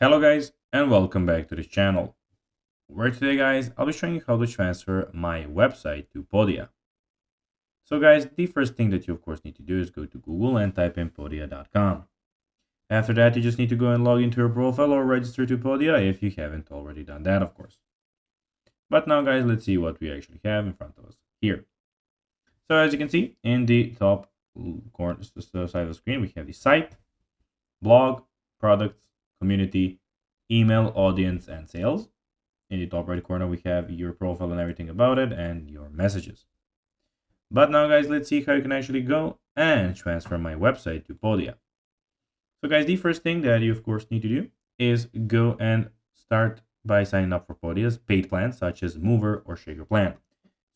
Hello guys and welcome back to this channel, where today guys I'll be showing you how to transfer my website to Podia. So guys, the first thing that you of course need to do is go to Google and type in podia.com. After that, you just need to go and log into your profile or register to Podia if you haven't already done that, of course. But now guys, let's see what we actually have in front of us here. So as you can see in the top corner side of the screen, we have the site, blog, products, community, email, audience, and sales. In the top right corner, we have your profile and everything about it and your messages. But now guys, let's see how you can actually go and transfer my website to Podia. So guys, the first thing that you of course need to do is go and start by signing up for Podia's paid plans such as Mover or Shaker plan.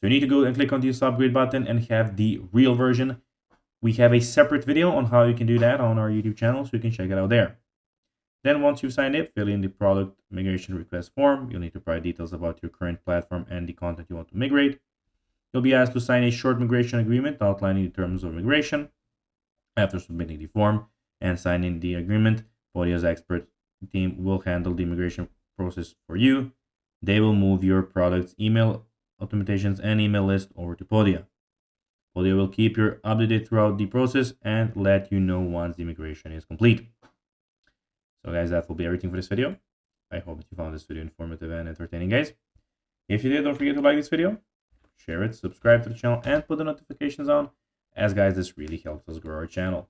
So you need to go and click on the upgrade button and have the real version. We have a separate video on how you can do that on our YouTube channel, so you can check it out there. Then once you've signed it, fill in the product migration request form. You'll need to provide details about your current platform and the content you want to migrate. You'll be asked to sign a short migration agreement outlining the terms of migration. After submitting the form and signing the agreement, Podia's expert team will handle the migration process for you. They will move your product's email automations and email list over to Podia. Podia will keep you updated throughout the process and let you know once the migration is complete. So guys, that will be everything for this video. I hope that you found this video informative and entertaining, guys. If you did, don't forget to like this video, share it, subscribe to the channel, and put the notifications on, as guys, this really helps us grow our channel.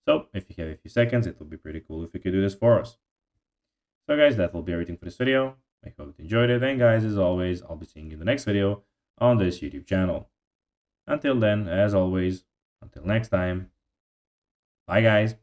So if you have a few seconds, it will be pretty cool if you could do this for us. So guys, that will be everything for this video. I hope you enjoyed it, and guys, as always, I'll be seeing you in the next video on this YouTube channel. Until then, as always, until next time, bye guys.